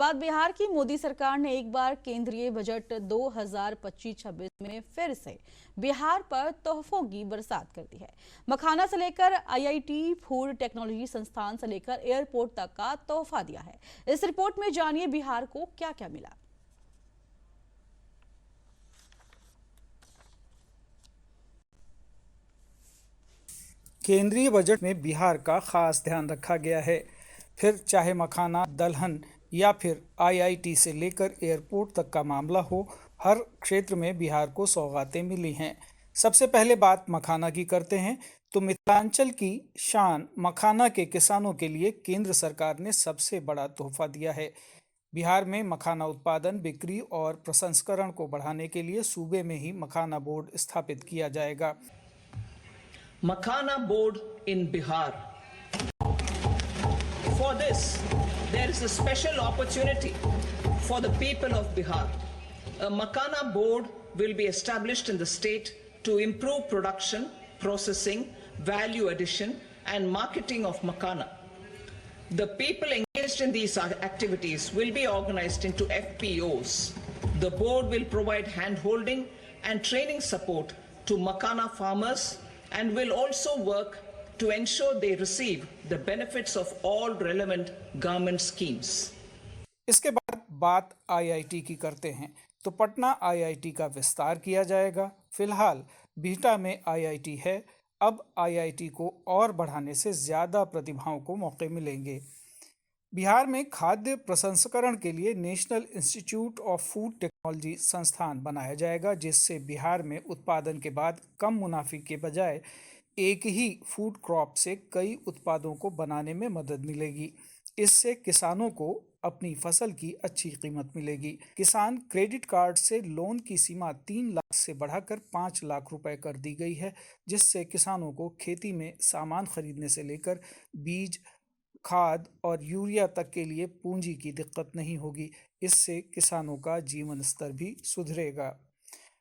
बाद बिहार की मोदी सरकार ने एक बार केंद्रीय बजट 2025-26 में फिर से बिहार पर तोहफों की बरसात कर दी है। मखाना से लेकर आईआईटी, फूड टेक्नोलॉजी संस्थान से लेकर एयरपोर्ट तक का तोहफा दिया है। इस रिपोर्ट में जानिए बिहार को क्या क्या मिला। केंद्रीय बजट में बिहार का खास ध्यान रखा गया है। फिर चाहे मखाना, दलहन या फिर आईआईटी से लेकर एयरपोर्ट तक का मामला हो, हर क्षेत्र में बिहार को सौगातें मिली हैं। सबसे पहले बात मखाना की करते हैं तो मिथिलांचल की शान मखाना के किसानों के लिए केंद्र सरकार ने सबसे बड़ा तोहफा दिया है। बिहार में मखाना उत्पादन, बिक्री और प्रसंस्करण को बढ़ाने के लिए सूबे में ही मखाना बोर्ड स्थापित किया जाएगा। Makhana board in Bihar. For this, there is a special opportunity for the people of Bihar. A Makhana board will be established in the state to improve production, processing, value addition, and marketing of Makhana. The people engaged in these activities will be organized into FPOs. The board will provide hand-holding and training support to Makhana farmers and will also work to ensure they receive the benefits of all relevant government schemes. इसके बाद बात IIT की करते हैं तो Patna IIT का विस्तार किया जाएगा। फिलहाल बिहटा में आईआईटी है, अब आईआईटी को और बढ़ाने से ज़्यादा प्रतिभाओं को मौके मिलेंगे। बिहार में खाद्य प्रसंस्करण के लिए national institute of food technology संस्थान बनाया जाएगा, जिससे बिहार में उत्पादन के बाद कम मुनाफे के बजाय एक ही फूड क्रॉप से कई उत्पादों को बनाने में मदद मिलेगी। इससे किसानों को अपनी फसल की अच्छी कीमत मिलेगी। किसान क्रेडिट कार्ड से लोन की सीमा 3 लाख से बढ़ाकर 5 लाख रुपए कर दी गई है, जिससे किसानों को खेती में सामान खरीदने से लेकर बीज, खाद और यूरिया तक के लिए पूंजी की दिक्कत नहीं होगी। इससे किसानों का जीवन स्तर भी सुधरेगा।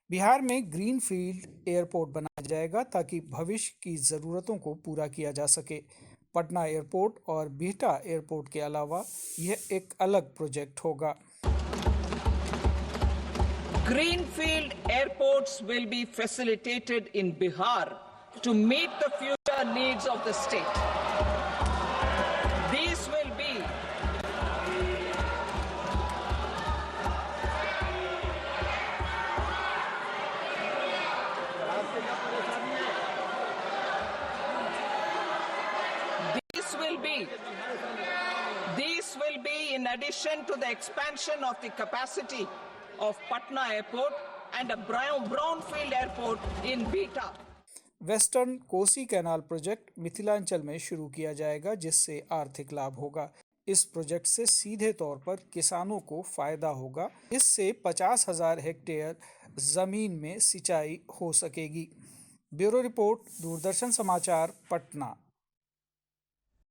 बिहार में ग्रीनफील्ड एयरपोर्ट बनाया जाएगा ताकि भविष्य की ज़रूरतों को पूरा किया जा सके। पटना एयरपोर्ट और बिहटा एयरपोर्ट के अलावा यह एक अलग प्रोजेक्ट होगा। Greenfield airports will be facilitated in Bihar to meet the future needs of the state. These will be in addition to the expansion of the capacity of Patna Airport and a brownfield airport in Bihta. Western Kosi canal project Mithilanchal में शुरू किया जाएगा, जिससे आर्थिक लाभ होगा। इस project से सीधे तौर पर किसानों को फायदा होगा। इससे 50,000 हेक्टेयर जमीन में सिंचाई हो सकेगी। ब्यूरो रिपोर्ट, दूरदर्शन समाचार, पटना।